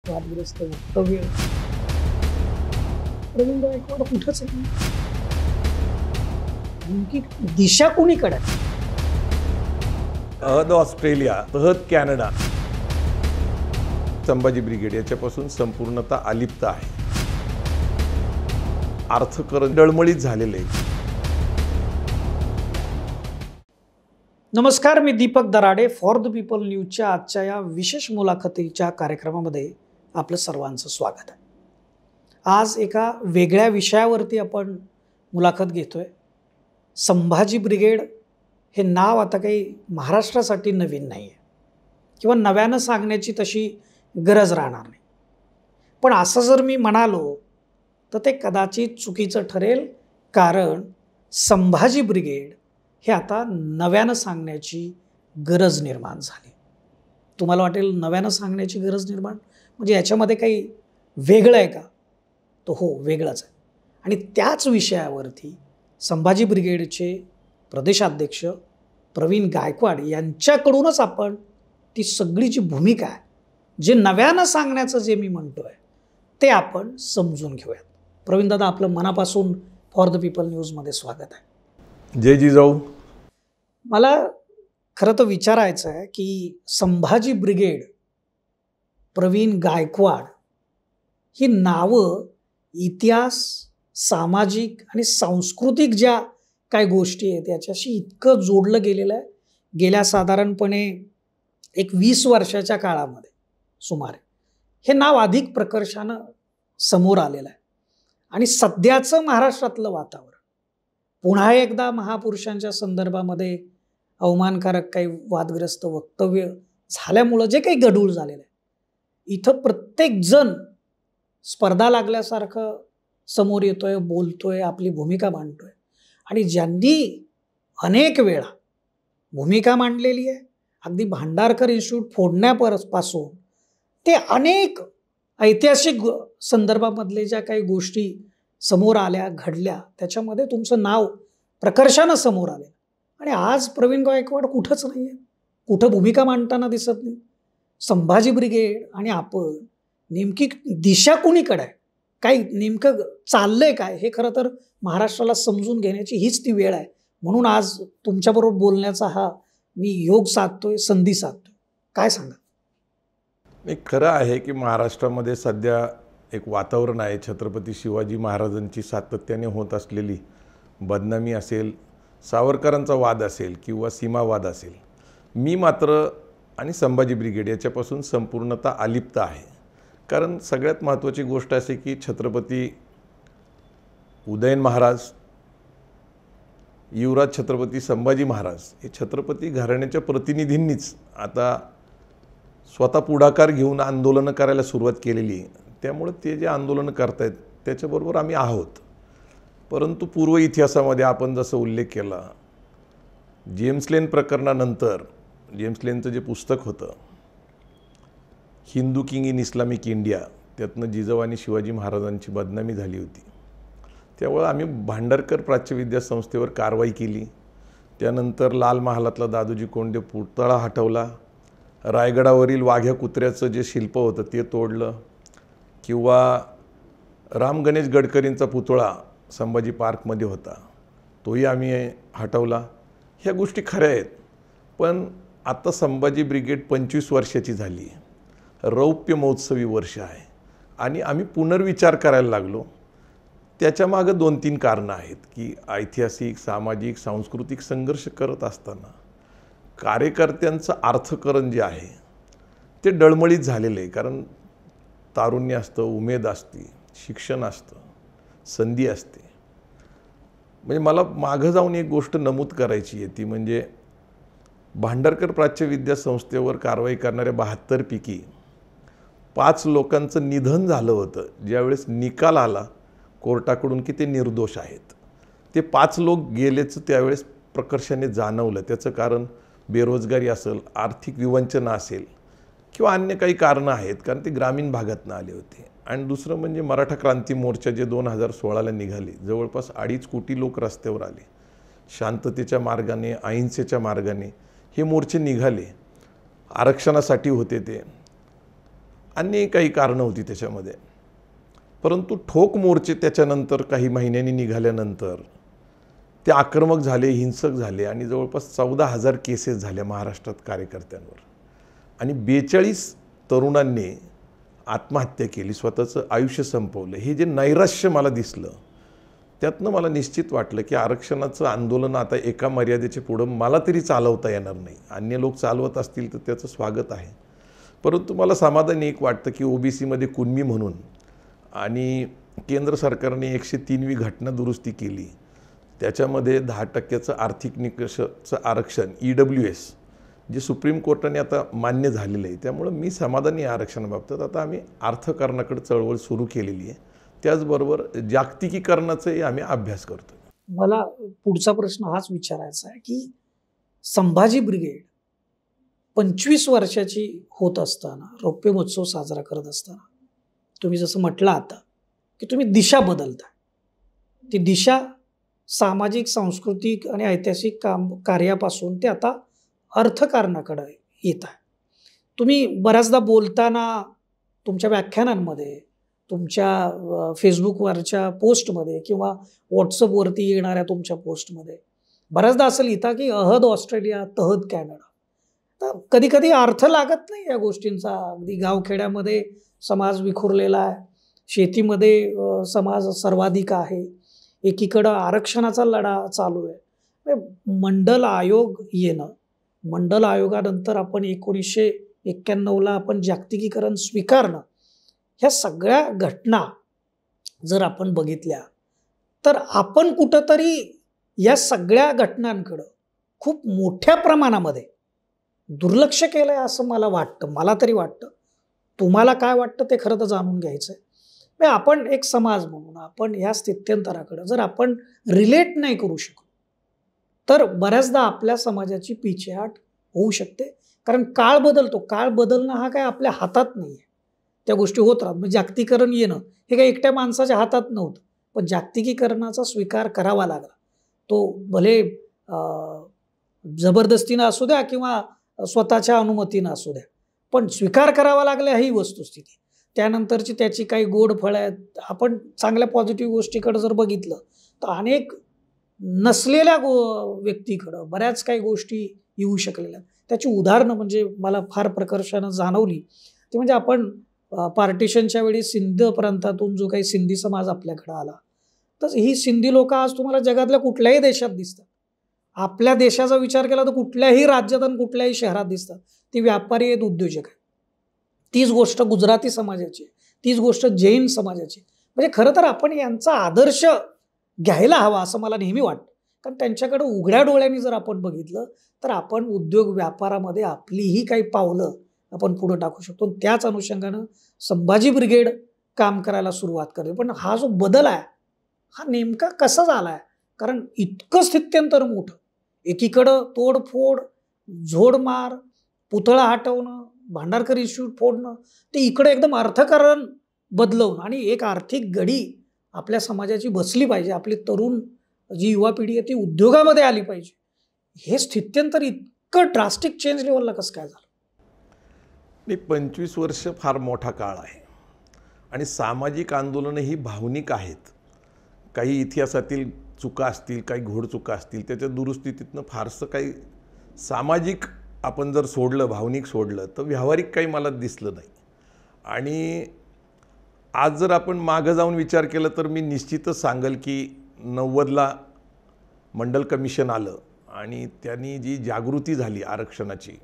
वादग्रस्त वक्तव्य प्रवीण गायकवाड कुठंच नाही. नेमकी दिशा कोणीकडे आहे? अहद ऑस्ट्रेलिया, तहत कॅनडा, संभाजी ब्रिगेड याच्यापासून संपूर्णतः अलिप्त आहे. अर्थकारण डळमळीत झालेले. नमस्कार, मी Deepak Darade. For the people न्यूजच्या आजच्या या विशेष मुलाखतीच्या कार्यक्रमामध्ये आपलं सर्वांचं स्वागत आहे. आज एका वेगळ्या विषयावरती आपण मुलाखत घेतोय. संभाजी ब्रिगेड हे नाव आता काही महाराष्ट्रासाठी नवीन नाही आहे किंवा नव्यानं सांगण्याची तशी गरज राहणार नाही. पण असं जर मी म्हणालो तर ते कदाचित चुकीचं ठरेल, कारण संभाजी ब्रिगेड हे आता नव्यानं सांगण्याची गरज निर्माण झाली. तुम्हाला वाटेल नव्यानं सांगण्याची गरज निर्माण म्हणजे याच्यामध्ये काही वेगळं आहे का? तो हो, वेगळंच आहे. आणि त्याच विषयावरती संभाजी ब्रिगेडचे प्रदेशाध्यक्ष प्रवीण गायकवाड यांच्याकडूनच आपण ती सगळी जी भूमिका आहे, जे नव्यानं सांगण्याचं जे मी म्हणतो आहे, ते आपण समजून घेऊयात. प्रवीण दादा, आपलं मनापासून फॉर द पीपल न्यूजमध्ये स्वागत आहे. जय जिजाऊ. मला खरं तर विचारायचं आहे की संभाजी ब्रिगेड, प्रवीण गायकवाड ही नावं इतिहास, सामाजिक आणि सांस्कृतिक ज्या काय गोष्टी आहेत याच्याशी इतकं जोडलं गेलेलं आहे. गेल्या साधारणपणे एक 20 वर्षाच्या काळामध्ये सुमारे हे नाव अधिक प्रकर्षानं समोर आलेलं आहे. आणि सध्याचं महाराष्ट्रातलं वातावरण पुन्हा एकदा महापुरुषांच्या संदर्भामध्ये अवमानकारक काही वादग्रस्त वक्तव्य झाल्यामुळं जे काही गढूळ झालेलं आहे, इथं प्रत्येकजण स्पर्धा लागल्यासारखं समोर येतोय, बोलतोय, आपली भूमिका मांडतोय. आणि ज्यांनी अनेक वेळा भूमिका मांडलेली आहे, अगदी भांडारकर इन्स्टिट्यूट फोडण्यापासून ते अनेक ऐतिहासिक संदर्भामधले ज्या काही गोष्टी समोर आल्या, घडल्या, त्याच्यामध्ये तुमचं नाव प्रकर्षानं समोर आलं. आणि आज प्रवीण गायकवाड कुठंच नाही आहे, कुठं भूमिका मांडताना दिसत नाही. संभाजी ब्रिगेड आणि आपण नेमकी दिशा कुणीकडे आहे, काही नेमकं चाललंय काय, हे खरं तर महाराष्ट्राला समजून घेण्याची हीच ती वेळ आहे. म्हणून आज तुमच्याबरोबर बोलण्याचा हा मी योग साधतोय, संधी साधतोय. काय सांगा? एक खरं आहे की महाराष्ट्रामध्ये सध्या एक वातावरण आहे. छत्रपती शिवाजी महाराजांची सातत्याने होत असलेली बदनामी असेल, सावरकरांचा वाद असेल किंवा सीमावाद असेल, मी मात्र आणि संभाजी ब्रिगेड याच्यापासून संपूर्णतः अलिप्त आहे. कारण सगळ्यात महत्त्वाची गोष्ट अशी की छत्रपती उदयन महाराज, युवराज छत्रपती संभाजी महाराज हे छत्रपती घराण्याच्या प्रतिनिधींनीच आता स्वतः पुढाकार घेऊन आंदोलनं करायला सुरुवात केलेली आहे. त्यामुळे ते जे आंदोलनं करतायत त्याच्याबरोबर आम्ही आहोत. परंतु पूर्व इतिहासामध्ये आपण जसं उल्लेख केला, जेम्स लेन प्रकरणानंतर जेम्स लेनचं जे पुस्तक होतं Hindu king in Islamic India, त्यातनं जिजाऊ आणि शिवाजी महाराजांची बदनामी झाली होती. त्यामुळे आम्ही भांडारकर प्राच्यविद्या संस्थेवर कारवाई केली. त्यानंतर लाल महालातला दादोजी कोंडे पुतळा हटवला, रायगडावरील वाघ्या कुत्र्याचं जे शिल्प होतं ते तोडलं, किंवा राम गणेश गडकरींचा पुतळा संभाजी पार्कमध्ये होता तोही आम्ही हटवला. ह्या गोष्टी खऱ्या आहेत. पण आता संभाजी ब्रिगेड 25 वर्षाची झाली, रौप्य महोत्सवी वर्ष आहे आणि आम्ही पुनर्विचार करायला लागलो. त्याच्यामागं 2-3 कारणं आहेत की ऐतिहासिक, सामाजिक, सांस्कृतिक संघर्ष करत असताना कार्यकर्त्यांचं अर्थकारण जे आहे ते डळमळीत झालेलं आहे. कारण तारुण्य असतं, उमेद असते, शिक्षण असतं, संधी असते. म्हणजे मला मागं जाऊन एक गोष्ट नमूद करायची आहे, ती म्हणजे भांडारकर प्राच्यविद्या संस्थेवर कारवाई करणाऱ्या 72 पैकी 5 लोकांचं निधन झालं होतं ज्यावेळेस निकाल आला कोर्टाकडून की ते निर्दोष आहेत. ते 5 लोक गेल्याचं त्यावेळेस प्रकर्षाने जाणवलं. त्याचं कारण बेरोजगारी असेल, आर्थिक विवंचना असेल किंवा अन्य काही कारणं आहेत, कारण ते ग्रामीण भागातून आले होते. आणि दुसरं म्हणजे मराठा क्रांती मोर्चा जे 2016ला निघाले, जवळपास 2.5 कोटी लोक रस्त्यावर आले. शांततेच्या मार्गाने, अहिंसेच्या मार्गाने हे मोर्चे निघाले. आरक्षणासाठी होते ते. अन्य काही कारणं होती त्याच्यामध्ये. परंतु ठोक मोर्चे त्याच्यानंतर काही महिन्यांनी निघाल्यानंतर ते आक्रमक झाले, हिंसक झाले आणि जवळपास 14,000 केसेस झाल्या महाराष्ट्रात कार्यकर्त्यांवर आणि 42 तरुणांनी आत्महत्या केली, स्वतःचं आयुष्य संपवलं. हे जे नैराश्य मला दिसलं त्यातनं मला निश्चित वाटलं की आरक्षणाचं आंदोलन आता एका मर्यादेच्या पुढं मला तरी चालवता येणार नाही. अन्य लोक चालवत असतील तर त्याचं स्वागत आहे, परंतु मला समाधानी एक वाटतं की OBCमध्ये कुणबी म्हणून आणि केंद्र सरकारने 103वी घटना दुरुस्ती केली, त्याच्यामध्ये 10% आर्थिक निकषाचं आरक्षण EWS जे सुप्रीम कोर्टाने आता मान्य झालेलं आहे. त्यामुळं मी समाधानी आहे आरक्षणाबाबतीत. आता आम्ही अर्थकारणाकडे चळवळ सुरू केलेली आहे. त्याचबरोबर जागतिकीकरणाचाही आम्ही अभ्यास करतो. मला पुढचा प्रश्न हाच विचारायचा आहे की संभाजी ब्रिगेड 25 वर्षाची होत असताना, रौप्य महोत्सव साजरा करत असताना तुम्ही जसं म्हटलं आता की तुम्ही दिशा बदलता, ती दिशा सामाजिक, सांस्कृतिक आणि ऐतिहासिक कार्यापासून ते आता अर्थकारणाकडे येत आहे. तुम्ही बऱ्याचदा बोलताना तुमच्या व्याख्यानांमध्ये, तुमच्या फेसबुकवरच्या पोस्टमध्ये किंवा व्हॉट्सअपवरती येणाऱ्या तुमच्या पोस्टमध्ये बऱ्याचदा असं लिहिता की अहद ऑस्ट्रेलिया, तहद कॅनडा. तर कधी कधी अर्थ लागत नाही या गोष्टींचा. अगदी गावखेड्यामध्ये समाज विखुरलेला आहे, शेतीमध्ये समाज सर्वाधिक आहे, एकीकडं आरक्षणाचा लढा चालू आहे. मंडल आयोग येणं, मंडल आयोगानंतर आपण 1991ला आपण जागतिकीकरण स्वीकारणं, ह्या सगळ्या घटना जर आपण बघितल्या तर आपण कुठंतरी या सगळ्या घटनांकडं खूप मोठ्या प्रमाणामध्ये दुर्लक्ष केलं आहे असं मला वाटतं. मला तरी वाटतं. तुम्हाला काय वाटतं ते खरं तर जाणून घ्यायचं आहे. आपण एक समाज म्हणून आपण ह्या स्थित्यंतराकडं जर आपण रिलेट नाही करू शकलो तर बऱ्याचदा आपल्या समाजाची पिछेहाट होऊ शकते. कारण काळ बदलतो. काळ बदलणं हा काय आपल्या हातात नाही आहे. त्या गोष्टी होत राहतात. म्हणजे जागतिकीकरण येणं हे काही एकट्या माणसाच्या हातात नव्हतं, पण जागतिकीकरणाचा स्वीकार करावा लागला. तो भले जबरदस्तीनं असू द्या किंवा स्वतःच्या अनुमतीनं असू द्या, पण स्वीकार करावा लागला ही वस्तुस्थिती. त्यानंतरची त्याची काही गोड फळं आहेत. आपण चांगल्या पॉझिटिव्ह गोष्टीकडे जर बघितलं तर अनेक नसलेल्या व्यक्तीकडं बऱ्याच काही गोष्टी येऊ शकलेल्या. त्याची उदाहरणं म्हणजे मला फार प्रकर्षानं जाणवली ती म्हणजे आपण पार्टिशनच्या वेळी सिंध प्रांतातून जो काही सिंधी समाज आपल्याकडे आला, तर ही सिंधी लोक आज तुम्हाला जगातल्या कुठल्याही देशात दिसतात. आपल्या देशाचा विचार केला तर कुठल्याही राज्यात आणि कुठल्याही शहरात दिसतात. ती व्यापारी आहेत, उद्योजक आहेत. तीच गोष्ट गुजराती समाजाची, तीच गोष्ट जैन समाजाची. म्हणजे खरं तर आपण यांचा आदर्श घ्यायला हवा असं मला नेहमी वाटतं. कारण त्यांच्याकडे उघड्या डोळ्यांनी जर आपण बघितलं तर आपण उद्योग व्यापारामध्ये आपलीही काही पावलं आपण पुढे टाकू शकतो. त्याच अनुषंगानं संभाजी ब्रिगेड काम करायला सुरुवात करते. पण हा जो बदल आहे हा नेमका कसा झाला आहे? कारण इतकं स्थित्यंतर मोठं, एकीकडं तोडफोड, झोडमार, पुतळा हटवणं, भांडारकर इन्स्टिट्यूट फोडणं, ते इकडे एकदम अर्थकारण बदलवणं आणि एक आर्थिक गडी आपल्या समाजाची बसली पाहिजे. आपली तरुण जी युवा पिढी आहे ती उद्योगामध्ये आली पाहिजे. हे स्थित्यंतर इतकं ड्रास्टिक चेंज लेवलला कसं काय झालं? नाही, 25 वर्ष फार मोठा काळ आहे आणि सामाजिक आंदोलनं ही भावनिक आहेत. काही इतिहासातील चुका असतील, काही घोडचुका असतील, त्याच्या दुरुस्तीतनं फारसं काही सामाजिक आपण जर सोडलं, भावनिक सोडलं, तर व्यावहारिक काही मला दिसलं नाही. आणि आज जर आपण मागं जाऊन विचार केला तर मी निश्चितच सांगेल की 90ला मंडल कमिशन आलं आणि त्यांनी जी जागृती झाली आरक्षणाची,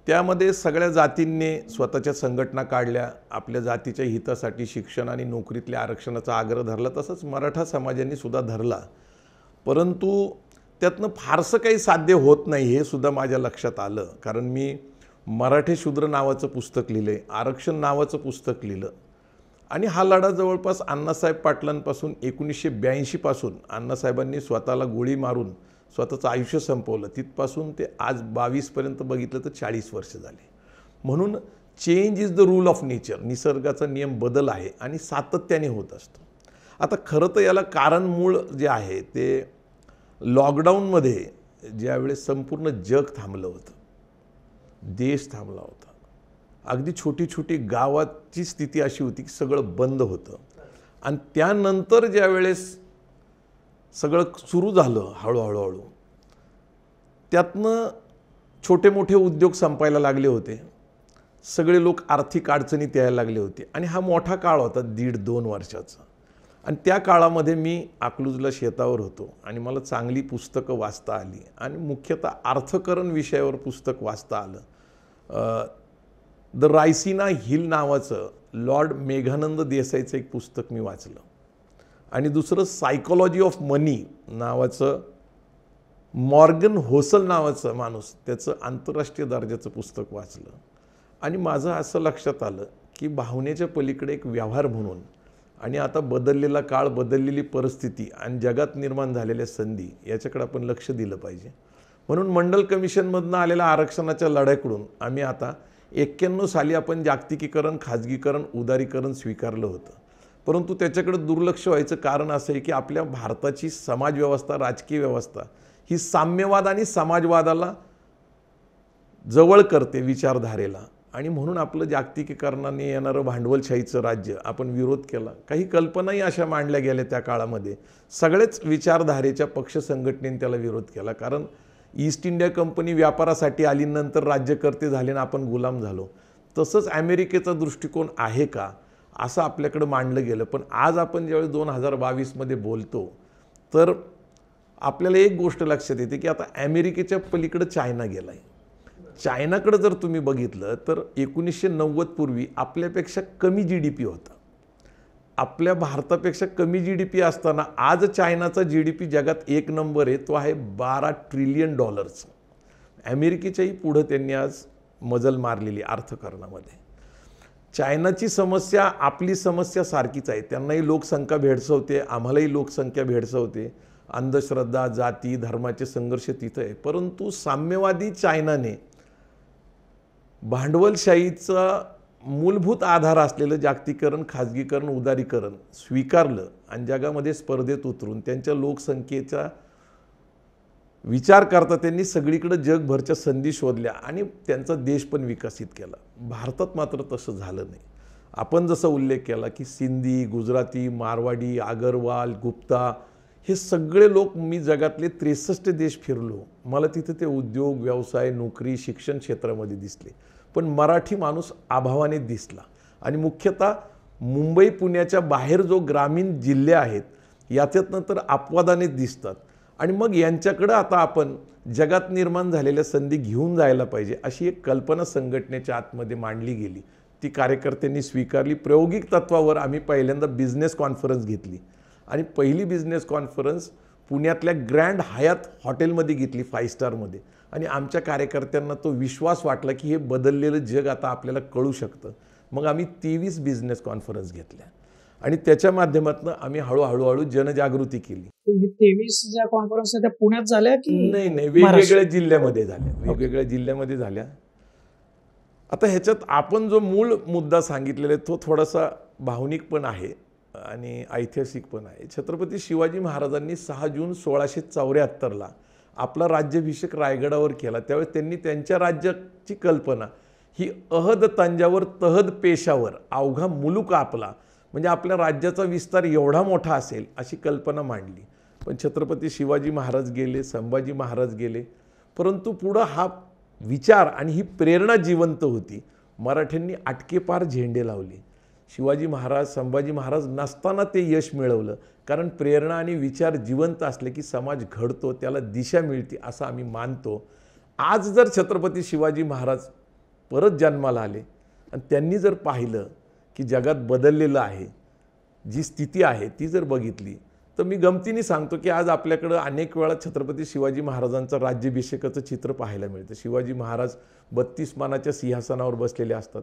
त्यामध्ये सगळ्या जातींनी स्वतःच्या संघटना काढल्या, आपल्या जातीच्या हितासाठी शिक्षण आणि नोकरीतल्या आरक्षणाचा आग्रह धरला. तसंच मराठा समाजाने सुद्धा धरला. परंतु त्यातनं फारसं काही साध्य होत नाही हे सुद्धा माझ्या लक्षात आलं. कारण मी मराठे शूद्र नावाचं पुस्तक लिहिलं, आरक्षण नावाचं पुस्तक लिहिलं आणि हा लढा जवळपास अण्णासाहेब पाटलांपासून 1982 पासून अण्णासाहेबांनी स्वतःला गोळी मारून स्वतःचं आयुष्य संपवलं, तिथपासून ते आज 22पर्यंत बघितलं तर 40 वर्ष झाले. म्हणून change is the rule of nature, निसर्गाचा नियम बदल आहे आणि सातत्याने होत असतो. आता खरं तर याला कारण मूळ जे आहे ते लॉकडाऊनमध्ये ज्यावेळेस संपूर्ण जग थांबलं होतं, देश थांबला होता, अगदी छोटी छोटी गावाची स्थिती अशी होती की सगळं बंद होतं. आणि त्यानंतर ज्या वेळेस सगळं सुरू झालं हळूहळू, त्यातनं छोटे मोठे उद्योग संपायला लागले होते. सगळे लोक आर्थिक अडचणीत यायला लागले होते. आणि हा मोठा काळ होता 1.5-2 वर्षाचा. आणि त्या काळामध्ये मी अकलूजला शेतावर होतो आणि मला चांगली पुस्तकं वाचता आली आणि मुख्यतः अर्थकरण विषयावर पुस्तक वाचता आलं. द रायसिना हिल नावाचं लॉर्ड मेघानंद देसाईचं एक पुस्तक मी वाचलं. आणि दुसरं सायकोलॉजी ऑफ मनी नावाचं मॉर्गन होसल नावाचं माणूस त्याचं आंतरराष्ट्रीय दर्जाचं पुस्तक वाचलं. आणि माझं असं लक्षात आलं की भावनेच्या पलीकडे एक व्यवहार म्हणून आणि आता बदललेला काळ, बदललेली परिस्थिती आणि जगात निर्माण झालेल्या संधी याच्याकडे आपण लक्ष दिलं पाहिजे. म्हणून मंडल कमिशनमधनं आलेल्या आरक्षणाच्या लढ्याकडून आम्ही आता 91 साली आपण जागतिकीकरण, खाजगीकरण, उदारीकरण स्वीकारलं होतं. परंतु त्याच्याकडे दुर्लक्ष व्हायचं कारण असं आहे की आपल्या भारताची समाजव्यवस्था, राजकीय व्यवस्था ही साम्यवाद आणि समाजवादाला जवळ करते विचारधारेला. आणि म्हणून आपलं जागतिकीकरणाने येणारं भांडवलशाहीचं राज्य आपण विरोध केला. काही कल्पनाही अशा मांडल्या गेल्या त्या काळामध्ये. सगळेच विचारधारेच्या पक्ष संघटनेने त्याला विरोध केला. कारण ईस्ट इंडिया कंपनी व्यापारासाठी आली, नंतर राज्यकर्ते झाले आणि आपण गुलाम झालो. तसंच अमेरिकेचा दृष्टिकोन आहे का असं आपल्याकडं मांडलं गेलं. पण आज आपण ज्यावेळेस 2022मध्ये बोलतो तर आपल्याला एक गोष्ट लक्षात येते की आता अमेरिकेच्या पलीकडं चायना गेला आहे. चायनाकडे जर तुम्ही बघितलं तर 1990 पूर्वी आपल्यापेक्षा कमी GDP होता. आपल्या भारतापेक्षा कमी GDP असताना आज चायनाचा GDP जगात 1 नंबर आहे. तो आहे $12 ट्रिलियन. अमेरिकेच्याही पुढं त्यांनी आज मजल मारलेली अर्थकारणामध्ये. चायनाची समस्या आपली समस्या सारखीच आहे. त्यांनाही लोकसंख्या भेडसावते, आम्हालाही लोकसंख्या भेडसावते. अंधश्रद्धा, जाती, धर्माचे संघर्ष तिथं आहे. परंतु साम्यवादी चायनाने भांडवलशाहीचा मूलभूत आधार असलेलं जागतिकीकरण, खाजगीकरण, उदारीकरण स्वीकारलं आणि जगामध्ये स्पर्धेत उतरून त्यांच्या लोकसंख्येचा विचार करता त्यांनी सगळीकडे जगभरच्या संधी शोधल्या आणि त्यांचा देश पण विकसित केला. भारतात मात्र तसं झालं नाही. आपण जसा उल्लेख केला की सिंधी, गुजराती, मारवाडी, अगरवाल, गुप्ता हे सगळे लोक मी जगातले 63 देश फिरलो. मला तिथे ते उद्योग, व्यवसाय, नोकरी, शिक्षण क्षेत्रामध्ये दिसले. पण मराठी माणूस अभावाने दिसला. आणि मुख्यतः मुंबई, पुण्याच्या बाहेर जो ग्रामीण जिल्हे आहेत याच्यातनं तर अपवादाने दिसतात. आणि मग यांच्याकडं आता आपण जगात निर्माण झालेल्या संधी घेऊन जायला पाहिजे अशी एक कल्पना संघटनेच्या आतमध्ये मांडली गेली. ती कार्यकर्त्यांनी स्वीकारली. प्रायोगिक तत्वावर आम्ही पहिल्यांदा बिझनेस कॉन्फरन्स घेतली. आणि पहिली बिझनेस कॉन्फरन्स पुण्यातल्या ग्रँड हयात हॉटेलमध्ये घेतली, 5 स्टारमध्ये. आणि आमच्या कार्यकर्त्यांना तो विश्वास वाटला की हे बदललेलं जग आता आपल्याला कळू शकतं. मग आम्ही 23 बिझनेस कॉन्फरन्स घेतल्या आणि त्याच्या माध्यमातून आम्ही हळूहळू जनजागृती केली. 23 ज्या कॉन्फरन्स त्या पुण्यात झाल्या की नाही, वेगवेगळ्या जिल्ह्यामध्ये झाल्या. वेगवेगळ्या जिल्ह्यामध्ये झाल्या. आता ह्याच्यात आपण जो मूळ मुद्दा सांगितलेला आहे तो थोडासा भावनिक पण आहे आणि ऐतिहासिक पण आहे. छत्रपती शिवाजी महाराजांनी 6 जून 1674ला आपला राज्याभिषेक रायगडावर केला. त्यावेळेस त्यांनी त्यांच्या राज्याची कल्पना ही अहद तंजावर तहद पेशावर अवघा मुलूक आपला, म्हणजे आपल्या राज्याचा विस्तार एवढा मोठा असेल अशी कल्पना मांडली. पण छत्रपती शिवाजी महाराज गेले, संभाजी महाराज गेले, परंतु पुढं हा विचार आणि ही प्रेरणा जिवंत होती. मराठ्यांनी अटकेपार झेंडे लावले. शिवाजी महाराज, संभाजी महाराज नसताना ते यश मिळवलं. कारण प्रेरणा आणि विचार जिवंत असले की समाज घडतो, त्याला दिशा मिळते असं आम्ही मानतो. आज जर छत्रपती शिवाजी महाराज परत जन्माला आले आणि त्यांनी जर पाहिलं की जगात बदललेलं आहे, जी स्थिती आहे ती जर बघितली, तर मी गमतीने सांगतो की आज आपल्याकडं अनेक वेळा छत्रपती शिवाजी महाराजांचं राज्याभिषेकाचं चित्र पाहायला मिळतं. शिवाजी महाराज 32 मानाच्या सिंहासनावर बसलेले असतात.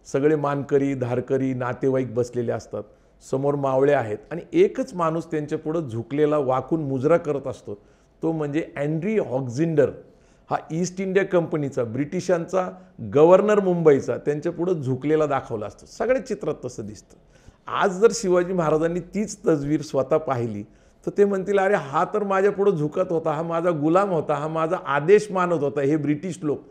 सगळे मानकरी, धारकरी, नातेवाईक बसलेले असतात. समोर मावळे आहेत आणि एकच माणूस त्यांच्या पुढं झुकलेला वाकून मुजरा करत असतो. तो म्हणजे अँड्री ऑक्झिंडर. हा ईस्ट इंडिया कंपनीचा, ब्रिटिशांचा गव्हर्नर मुंबईचा, त्यांच्या पुढं झुकलेला दाखवला असतो. सगळ्या चित्रात तसं दिसतं. आज जर शिवाजी महाराजांनी तीच तस्वीर स्वतः पाहिली तर ते म्हणतील, अरे हा तर माझ्या पुढं झुकत होता, हा माझा गुलाम होता, हा माझा आदेश मानत होता, हे ब्रिटिश लोक.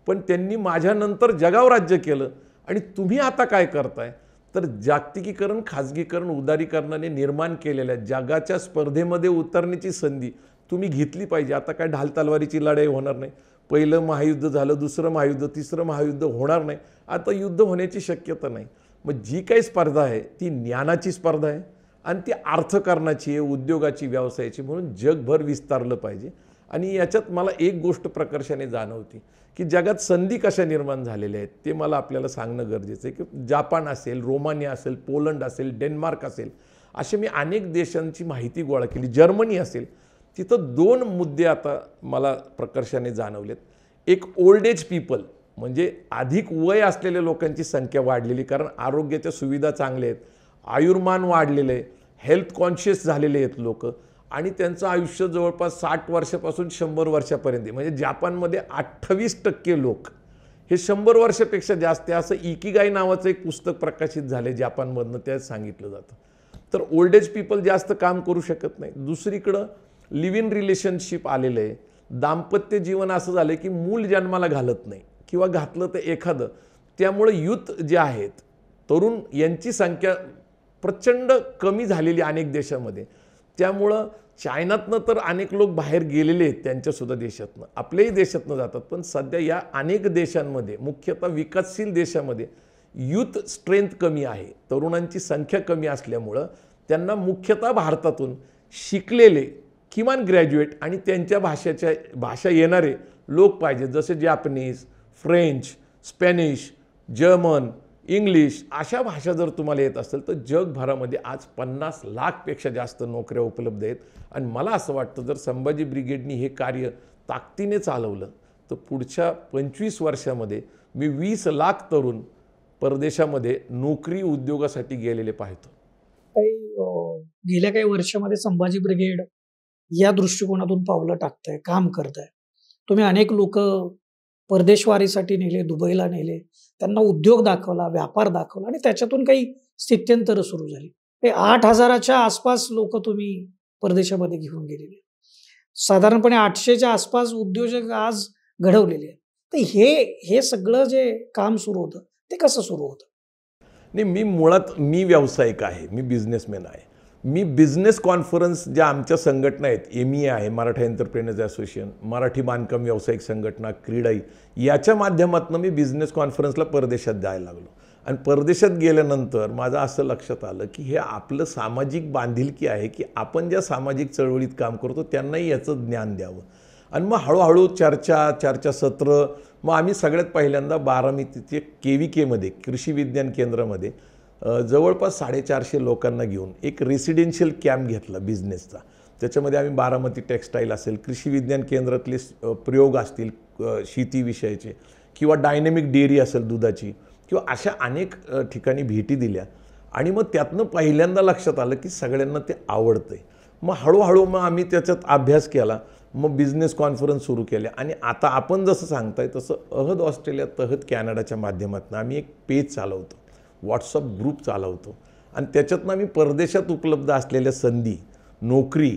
पण त्यांनी माझ्यानंतर जगावर राज्य केलं. आणि तुम्ही आता काय करताय, तर जागतिकीकरण, खाजगीकरण, उदारीकरणाने निर्माण केलेल्या जगाच्या स्पर्धेमध्ये उतरण्याची संधी तुम्ही घेतली पाहिजे. आता काय ढाल तलवारीची लढाई होणार नाही. पहिलं महायुद्ध झालं, दुसरं महायुद्ध, तिसरं महायुद्ध होणार नाही. आता युद्ध होण्याची शक्यता नाही. मग जी काही स्पर्धा आहे ती ज्ञानाची स्पर्धा आहे आणि ती अर्थकारणाची आहे, उद्योगाची, व्यवसायाची, म्हणून जगभर विस्तारलं पाहिजे. आणि याच्यात मला एक गोष्ट प्रकर्षाने जाणवती की जगात संधी कशा निर्माण झालेल्या आहेत ते मला आपल्याला सांगणं गरजेचं आहे. की जापान असेल, रोमानिया असेल, पोलंड असेल, डेन्मार्क असेल, असे मी अनेक देशांची माहिती गोळा केली. जर्मनी असेल, तिथं 2 मुद्दे आता मला प्रकर्षाने जाणवलेत. एक ओल्ड एज पीपल, म्हणजे अधिक वय असलेल्या लोकांची संख्या वाढलेली, कारण आरोग्याच्या सुविधा चांगल्या आहेत, आयुर्मान वाढलेलं आहे, हेल्थ कॉन्शियस झालेले आहेत लोक, आणि त्यांचं आयुष्य जवळपास 60 वर्षापासून 100 वर्षापर्यंत. म्हणजे जापानमध्ये 28% लोक हे 100 वर्षापेक्षा जास्त आहे. असं इकिगाई नावाचं एक पुस्तक प्रकाशित झाले जपानमधनं, त्यात सांगितलं जातं. तर ओल्ड एज पीपल जास्त काम करू शकत नाही. दुसरीकडं लिव्ह इन रिलेशनशिप आलेलं आहे. दाम्पत्य जीवन असं झालं की मूल जन्माला घालत नाही, किंवा घातलं तर एखादं. त्यामुळे युथ जे आहेत, तरुण, यांची संख्या प्रचंड कमी झालेली अनेक देशामध्ये. त्यामुळं चायनातनं तर अनेक लोक बाहेर गेलेले आहेत, त्यांच्यासुद्धा देशातनं, आपल्याही देशातनं जातात. पण सध्या या अनेक देशांमध्ये, मुख्यतः विकसशील देशामध्ये, युथ स्ट्रेंथ कमी आहे. तरुणांची संख्या कमी असल्यामुळं त्यांना मुख्यतः भारतातून शिकलेले, किमान ग्रॅज्युएट आणि त्यांच्या भाषा येणारे लोक पाहिजेत. जसे Japanese, French, Spanish, German, English, अशा भाषा जर तुम्हाला येत असेल तर जगभरामध्ये आज 50 लाखपेक्षा जास्त नोकऱ्या उपलब्ध आहेत. आणि मला असं वाटतं, जर संभाजी ब्रिगेडनी हे कार्य ताकदीने चालवलं तर पुढच्या 25 वर्षामध्ये मी 20 लाख तरुण परदेशामध्ये नोकरी, उद्योगासाठी गेलेले पाहतो. गेल्या काही वर्षामध्ये संभाजी ब्रिगेड या दृष्टिकोनातून पावलं टाकताय, काम करताय. तुम्ही अनेक लोक परदेशवारीसाठी नेले, दुबईला नेले, त्यांना उद्योग दाखवला, व्यापार दाखवला, आणि त्याच्यातून काही स्थित्यंतरं सुरू झाली. हे 8,000च्या आसपास लोक तुम्ही परदेशामध्ये घेऊन गेलेले, साधारणपणे 800च्या आसपास उद्योजक आज घडवलेले आहेत. तर हे सगळं जे काम सुरू होतं ते कसं सुरू होतं? नाही, मी व्यावसायिक आहे, मी बिझनेसमॅन आहे. मी बिझनेस कॉन्फरन्स ज्या आमच्या संघटना आहेत, MEA आहे, मराठा एंटरप्रेनर्स असोसिएशन, मराठी बांधकाम व्यावसायिक संघटना, क्रीडाई, याच्या माध्यमातून मी बिझनेस कॉन्फरन्सला परदेशात जायला लागलो. आणि परदेशात गेल्यानंतर माझं असं लक्षात आलं की हे आपलं सामाजिक बांधिलकी आहे, की आपण ज्या सामाजिक चळवळीत काम करतो त्यांनाही याचं ज्ञान द्यावं. आणि मग हळूहळू चर्चासत्र, मग आम्ही सगळ्यात पहिल्यांदा बारामतीचे KVKमध्ये, कृषी विज्ञान केंद्रामध्ये, जवळपास 450 लोकांना घेऊन एक रेसिडेन्शियल कॅम्प घेतला बिझनेसचा. त्याच्यामध्ये आम्ही बारामती टेक्स्टाईल असेल, कृषी विज्ञान केंद्रातले प्रयोग असतील शेतीविषयाचे, किंवा डायनॅमिक डेअरी असेल दुधाची, किंवा अशा अनेक ठिकाणी भेटी दिल्या. आणि मग त्यातनं पहिल्यांदा लक्षात आलं की सगळ्यांना ते आवडतं आहे. मग हळूहळू मग आम्ही त्याच्यात अभ्यास केला, मग बिझनेस कॉन्फरन्स सुरू केले. आणि आता आपण जसं सांगताय तसं अहद ऑस्ट्रेलिया, तहद कॅनडाच्या माध्यमातून आम्ही एक पेज चालवतो, व्हॉट्सअप ग्रुप चालवतो, आणि त्याच्यातनं आम्ही परदेशात उपलब्ध असलेल्या संधी, नोकरी,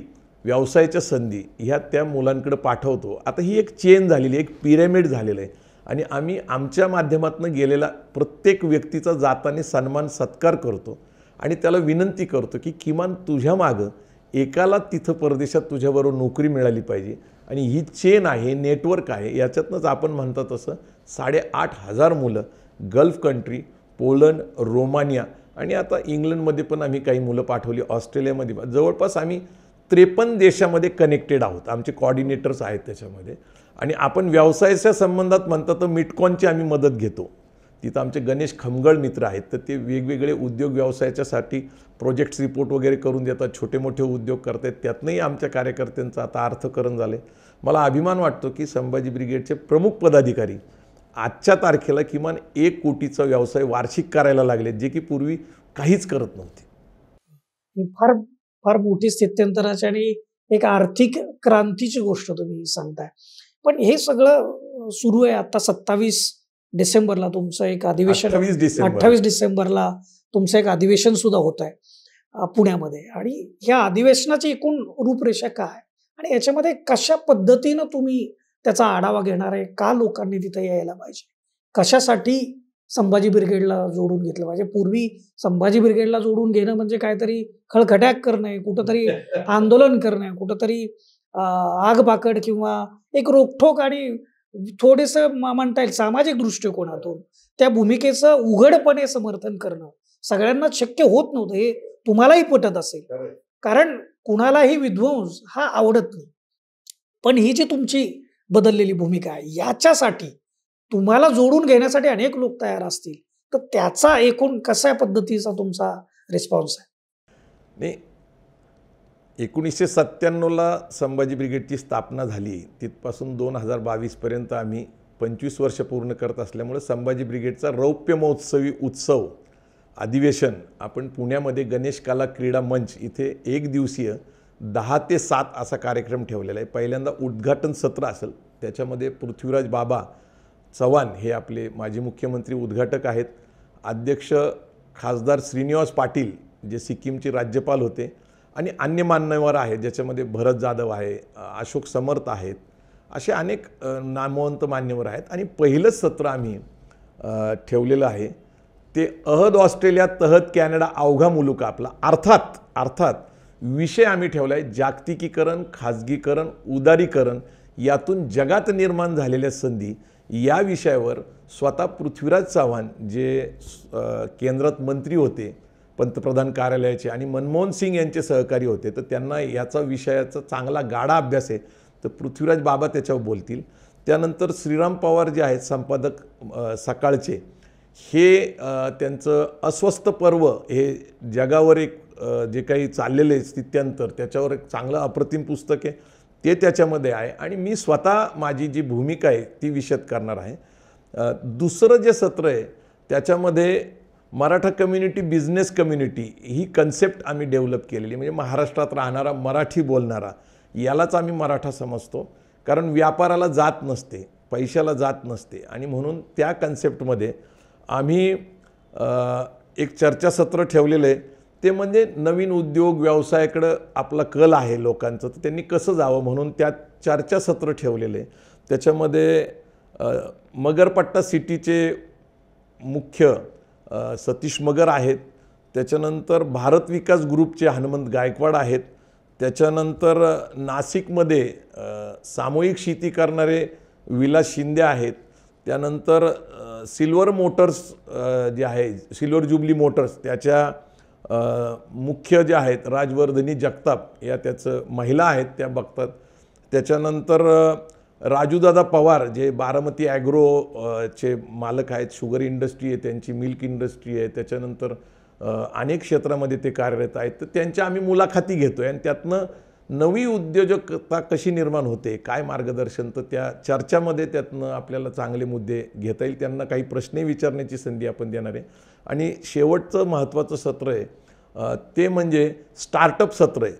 व्यवसायाच्या संधी ह्या त्या मुलांकडे पाठवतो. आता ही एक चेन झालेली, एक पिरॅमिड झालेलं आहे. आणि आम्ही आमच्या माध्यमातून गेलेला प्रत्येक व्यक्तीचा जाताने सन्मान सत्कार करतो आणि त्याला विनंती करतो की किमान तुझ्या मागं एकाला तिथं परदेशात तुझ्याबरोबर नोकरी मिळाली पाहिजे. आणि ही चेन आहे, नेटवर्क आहे. याच्यातनंच आपण म्हणतो तसं 8,500 मुलं गल्फ कंट्री, पोलंड, रोमानिया, आणि आता इंग्लंडमध्ये पण आम्ही काही मुलं पाठवली, ऑस्ट्रेलियामध्ये. जवळपास आम्ही 53 देशामध्ये कनेक्टेड आहोत. आमचे कोऑर्डिनेटर्स आहेत त्याच्यामध्ये. आणि आपण व्यवसायाच्या संबंधात म्हणतात तर मिटकॉनची आम्ही मदत घेतो. तिथं आमचे गणेश खमगळ मित्र आहेत, तर ते वेगवेगळे उद्योग व्यवसायाच्यासाठी प्रोजेक्ट्स रिपोर्ट वगैरे करून देतात, छोटे मोठे उद्योग करतात. त्यातनंही आमच्या कार्यकर्त्यांचं आता अर्थकरण झालं. मला अभिमान वाटतो की संभाजी ब्रिगेडचे प्रमुख पदाधिकारी आजच्या तारखेला किमान 1 कोटीचा व्यवसाय वार्षिक करायला लागले, जे की पूर्वी काहीच करत नव्हते. फार फार मोठी स्थित्यंतराची आणि एक आर्थिक क्रांतीची गोष्ट तुम्ही सांगताय. पण हे सगळं सुरू आहे आता 27 डिसेंबरला तुमचं एक अधिवेशन, 28 डिसेंबरला तुमचं एक अधिवेशन सुद्धा होत आहे पुण्यामध्ये. आणि ह्या अधिवेशनाची एकूण रूपरेषा काय आणि याच्यामध्ये कशा पद्धतीनं तुम्ही त्याचा आढावा घेणार आहे, का लोकांनी तिथे यायला पाहिजे, कशासाठी संभाजी ब्रिगेडला जोडून घेतलं पाहिजे. पूर्वी संभाजी ब्रिगेडला जोडून घेणं म्हणजे काहीतरी खळखट्याक करणे, कुठंतरी आंदोलन करणे, कुठंतरी आगपाखड किंवा एक रोखठोक आणि थोडेसं म्हणता येईल सामाजिक दृष्टिकोनातून त्या भूमिकेचं उघडपणे समर्थन करणं सगळ्यांना शक्य होत नव्हतं. हे तुम्हालाही पटत असेल, कारण कुणालाही विध्वंस हा आवडत नाही. पण ही जी तुमची बदललेली भूमिका आहे, याच्यासाठी तुम्हाला जोडून घेण्यासाठी अनेक लोक तयार असतील, तर त्याचा एकूण कशा पद्धतीचा तुमचा रिस्पॉन्स आहे? नाही, 1997ला संभाजी ब्रिगेडची स्थापना झाली. तिथपासून 2022पर्यंत आम्ही 25 वर्ष पूर्ण करत असल्यामुळे संभाजी ब्रिगेडचा रौप्य महोत्सवी उत्सव अधिवेशन आपण पुण्यामध्ये गणेश कला क्रीडा मंच इथे एक दिवसीय 10 ते 7 असा कार्यक्रम ठेवलेला आहे. पहिल्यांदा उद्घाटन सत्र असेल, त्याच्यामध्ये पृथ्वीराज बाबा चव्हाण हे आपले माजी मुख्यमंत्री उद्घाटक आहेत. अध्यक्ष खासदार श्रीनिवास पाटील जे सिक्कीमचे राज्यपाल होते आणि अन्य मान्यवर आहेत, ज्याच्यामध्ये भरत जाधव आहे, अशोक समर्थ आहेत, असे अनेक नामवंत मान्यवर आहेत. आणि पहिलंच सत्र आम्ही ठेवलेलं आहे ते अहद ऑस्ट्रेलिया तहत कॅनडा अवघा मुलूक आपला. अर्थात विषय आम्ही ठेवला आहे जागतिकीकरण, खाजगीकरण, उदारीकरण यातून जगात निर्माण झालेल्या संधी या विषयावर स्वतः पृथ्वीराज चव्हाण जे केंद्रात मंत्री होते पंतप्रधान कार्यालयाचे आणि मनमोहन सिंग यांचे सहकारी होते, तर त्यांना याचा विषयाचा चांगला गाढा अभ्यास आहे, तर पृथ्वीराज बाबा त्याच्यावर बोलतील. त्यानंतर श्रीराम पवार जे आहेत संपादक सकाळचे, हे त्यांचं अस्वस्थ पर्व हे जगावर एक जे काही चाललेले स्थित्यांतर त्याच्यावर एक चांगलं अप्रतिम पुस्तक आहे, ते त्याच्यामध्ये आहे. आणि मी स्वतः माझी जी भूमिका आहे ती विशद करणार आहे. दुसरं जे सत्र आहे त्याच्यामध्ये मराठा कम्युनिटी, बिझनेस कम्युनिटी ही कन्सेप्ट आम्ही डेव्हलप केलेली. म्हणजे महाराष्ट्रात राहणारा, मराठी बोलणारा, यालाच आम्ही मराठा समजतो, कारण व्यापाराला जात नसते, पैशाला जात नसते. आणि म्हणून त्या कन्सेप्टमध्ये आम्ही एक चर्चासत्र ठेवलेलं आहे. ते म्हणजे नवीन उद्योग व्यवसायाकडं आपला कल आहे लोकांचं, तर त्यांनी कसं जावं म्हणून त्या चर्चासत्र ठेवलेलं आहे. त्याच्यामध्ये मगरपट्टा सिटीचे मुख्य सतीश मगर आहेत, त्याच्यानंतर भारत विकास ग्रुपचे हनुमंत गायकवाड आहेत, त्याच्यानंतर नाशिकमध्ये सामूहिक शेती करणारे विलास शिंदे आहेत, त्यानंतर सिल्वर मोटर्स जे आहे सिल्वर जुबली मोटर्स त्याच्या मुख्य जे आहेत राजवर्धनी जगताप या त्याचं महिला आहेत त्या बघतात, त्याच्यानंतर राजूदादा पवार जे बारामती ॲग्रोचे मालक आहेत, शुगर इंडस्ट्री आहे त्यांची, मिल्क इंडस्ट्री आहे, त्याच्यानंतर अनेक क्षेत्रामध्ये ते कार्यरत आहेत, तर त्यांच्या आम्ही मुलाखती घेतो आहे आणि त्यातनं नवी उद्योजकता कशी निर्माण होते, काय मार्गदर्शन, तर त्या चर्चामध्ये त्यातनं आपल्याला चांगले मुद्दे घेता येईल, त्यांना काही प्रश्नही विचारण्याची संधी आपण देणार आहे. आणि शेवटचं महत्त्वाचं सत्र आहे ते म्हणजे स्टार्टअप सत्र आहे.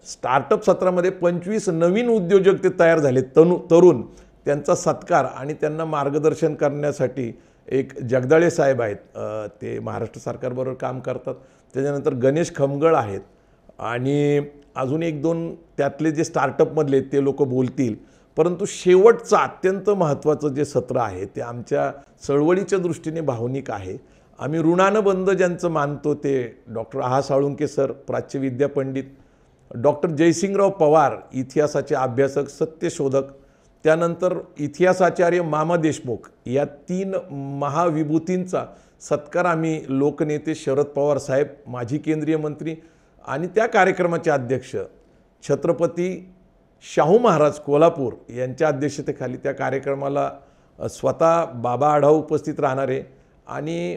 स्टार्टअप सत्रामध्ये 25 नवीन उद्योजक ते तयार झाले, तरुण, त्यांचा सत्कार आणि त्यांना मार्गदर्शन करण्यासाठी एक जगदाळे साहेब आहेत, ते महाराष्ट्र सरकारबरोबर काम करतात. त्याच्यानंतर गणेश खमगळ आहेत आणि अजून 1-2 त्यातले जे स्टार्टअपमधले ते लोक बोलतील. परंतु शेवटचं अत्यंत महत्त्वाचं जे सत्र आहे ते आमच्या चळवळीच्या दृष्टीने भावनिक आहे. आम्ही ऋणानं बंद ज्यांचं मानतो ते डॉक्टर आहा साळुंके सर, प्राच्यविद्या पंडित, डॉक्टर जयसिंगराव पवार इतिहासाचे अभ्यासक, सत्यशोधक, त्यानंतर इतिहासाचार्य मामा देशमुख, या 3 महाविभूतींचा सत्कार आम्ही लोकनेते शरद पवार साहेब, माजी केंद्रीय मंत्री आणि त्या कार्यक्रमाचे अध्यक्ष छत्रपती शाहू महाराज कोल्हापूर यांच्या अध्यक्षतेखाली त्या कार्यक्रमाला स्वतः बाबा आढाव उपस्थित राहणारे आणि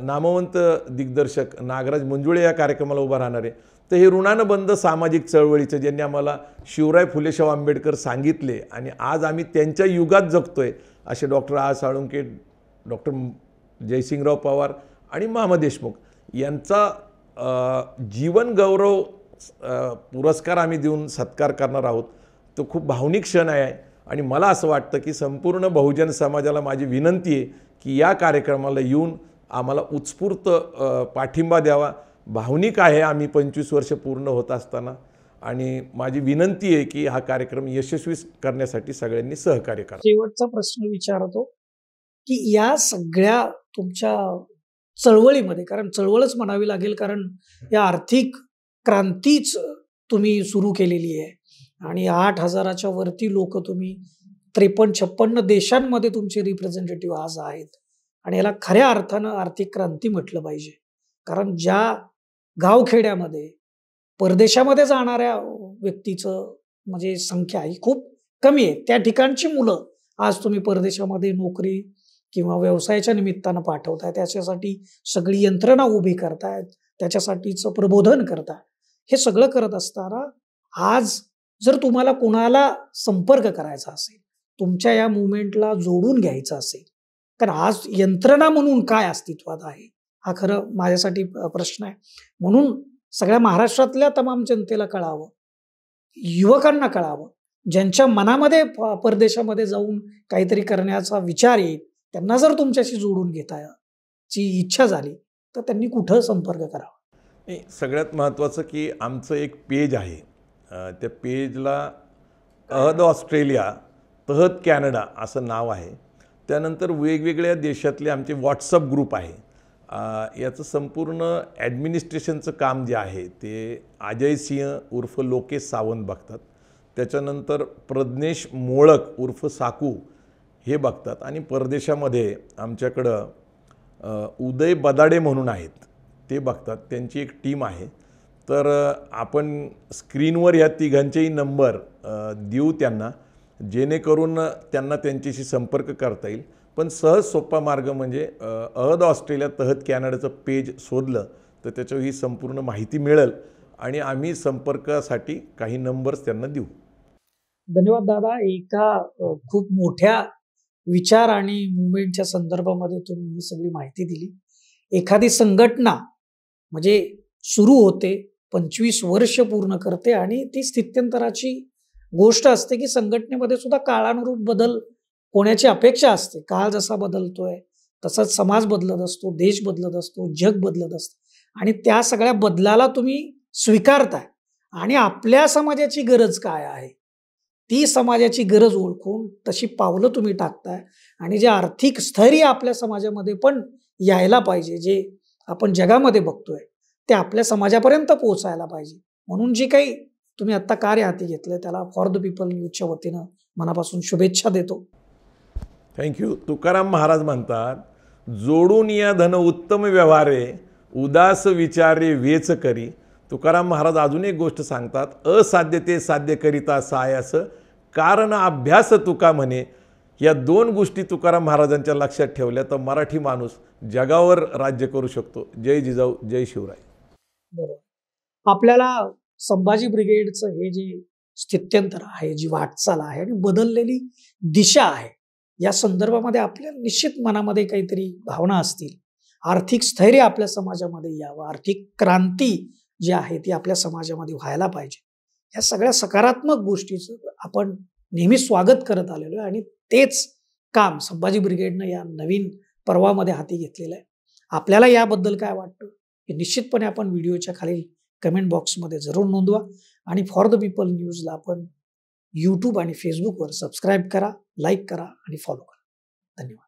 नामवंत दिग्दर्शक नागराज मंजुळे या कार्यक्रमाला उभा राहणारे. तर हे ऋणानं बंद सामाजिक चळवळीचं ज्यांनी आम्हाला शिवराय फुलेशाह आंबेडकर सांगितले आणि आज आम्ही त्यांच्या युगात जगतोय असे डॉक्टर आहा साळुंके, डॉक्टर जयसिंगराव पवार आणि मामा देशमुख यांचा जीवन गौरव पुरस्कार आम्ही देऊन सत्कार करणार आहोत. तो खूप भावनिक क्षण आहे आणि मला असं वाटतं की संपूर्ण बहुजन समाजाला माझी विनंती आहे की या कार्यक्रमाला येऊन आम्हाला उत्स्फूर्त पाठिंबा द्यावा. भावनिक आहे आम्ही 25 वर्ष पूर्ण होत असताना आणि माझी विनंती आहे की हा कार्यक्रम यशस्वी करण्यासाठी सगळ्यांनी सहकार्य करा. शेवटचा प्रश्न विचारतो की या सगळ्या तुमच्या चळवळीमध्ये, कारण चळवळच म्हणावी लागेल, कारण या आर्थिक क्रांतीच तुम्ही सुरू केलेली आहे आणि 8,000च्या वरती लोक तुम्ही 53-56 देशांमध्ये तुमचे रिप्रेझेंटेटिव्ह आज आहेत आणि याला खऱ्या अर्थानं आर्थिक क्रांती म्हटलं पाहिजे. कारण ज्या गावखेड्यामध्ये परदेशामध्ये जाणाऱ्या व्यक्तीचं म्हणजे संख्या ही खूप कमी आहे, त्या ठिकाणची मुलं आज तुम्ही परदेशामध्ये नोकरी किंवा व्यवसायाच्या निमित्तानं पाठवताय, त्याच्यासाठी सगळी यंत्रणा उभी करतायत, त्याच्यासाठीचं प्रबोधन करताय. हे सगळं करत असताना आज जर तुम्हाला कोणाला संपर्क करायचा असेल, तुमच्या या मुवमेंटला जोडून घ्यायचं असेल, कारण आज यंत्रणा म्हणून काय अस्तित्वात आहे हा खरं माझ्यासाठी प्रश्न आहे. म्हणून सगळ्या महाराष्ट्रातल्या तमाम जनतेला कळावं, युवकांना कळावं, ज्यांच्या मनामध्ये परदेशामध्ये जाऊन काहीतरी करण्याचा विचार येईल, त्यांना जर तुमच्याशी जोडून घेताची इच्छा झाली तर त्यांनी कुठं संपर्क करावा? नाही, सगळ्यात महत्त्वाचं की आमचं एक पेज आहे, त्या पेजला अहद ऑस्ट्रेलिया तहत कॅनडा असं नाव आहे. त्यानंतर वेगवेगळ्या देशातले आमचे व्हॉट्सअप ग्रुप आहे. याचं संपूर्ण ॲडमिनिस्ट्रेशनचं काम जे आहे ते अजय सिंह उर्फ लोकेश सावंत बघतात. त्याच्यानंतर प्रज्ञेश मोळक उर्फ साकू हे बघतात आणि परदेशामध्ये आमच्याकडं उदय बदाडे म्हणून आहेत, ते बघतात. त्यांची एक टीम आहे. तर आपण स्क्रीनवर या तिघांचेही नंबर देऊ त्यांना, जेणेकरून त्यांना त्यांच्याशी संपर्क करता येईल. पण सहज सोपा मार्ग म्हणजे अहद ऑस्ट्रेलिया तहत कॅनडाचं पेज शोधलं तर त्याच्यावर ही संपूर्ण माहिती मिळेल आणि आम्ही संपर्कासाठी काही नंबर्स त्यांना देऊ. धन्यवाद दादा. एका खूप मोठ्या विचार आणि मुवमेंटच्या संदर्भामध्ये तुम्ही ही सगळी माहिती दिली. एखादी संघटना म्हणजे सुरू होते, 25 वर्ष पूर्ण करते आणि ती स्थित्यंतराची गोष्ट असते की संघटनेमध्ये सुद्धा काळानुरूप बदल होण्याची अपेक्षा असते. काळ जसा बदलतोय तसंच समाज बदलत असतो, देश बदलत असतो, जग बदलत असतं आणि त्या सगळ्या बदलाला तुम्ही स्वीकारताय आणि आपल्या समाजाची गरज काय आहे ती समाजाची गरज ओळखून तशी पावलं तुम्ही टाकताय आणि जे आर्थिक स्थैर्य आपल्या समाजामध्ये पण यायला पाहिजे, जे आपण जगामध्ये बघतोय ते आपल्या समाजापर्यंत पोहोचायला पाहिजे. म्हणून जे काही तुम्ही आत्ता कार्य हाती घेतलंय त्याला फॉर द पीपल न्यूजच्या वतीनं मनापासून शुभेच्छा देतो. थँक्यू. तुकाराम महाराज म्हणतात, जोडून या धन उत्तम व्यवहारे, उदास विचारे वेच करी. तुकाराम महाराज अजून एक गोष्ट सांगतात, असाध्य ते साध्य करिता सायास, कारण अभ्यास तुका म्हणे. या दोन गोष्टी तुकाराम महाराजांच्या लक्षात ठेवल्या तर मराठी माणूस जगावर राज्य करू शकतो. जय जिजाऊ, जय शिवराय. बरोबर. आपल्याला संभाजी ब्रिगेडचं हे जे स्थित्यंतर आहे, जी वाटचाल आहे आणि बदललेली दिशा आहे, या संदर्भामध्ये आपल्या निश्चित मनामध्ये काहीतरी भावना असतील. आर्थिक स्थैर्य आपल्या समाजामध्ये यावं, आर्थिक क्रांती जी आहे ती आपल्या समाजामध्ये व्हायला पाहिजे. या सगळ्या सकारात्मक गोष्टीचं आपण नेहमी स्वागत करत आलेलो आहे आणि तेच काम संभाजी ब्रिगेडनं या नवीन पर्वामध्ये हाती घेतलेलं आहे. आपल्याला याबद्दल काय वाटतं हे निश्चितपणे आपण व्हिडिओच्या खाली कमेंट बॉक्समध्ये जरूर नोंदवा आणि फॉर द पीपल न्यूजला आपण यूट्यूब आणि फेसबुकवर सबस्क्राईब करा, लाईक करा आणि फॉलो करा. धन्यवाद.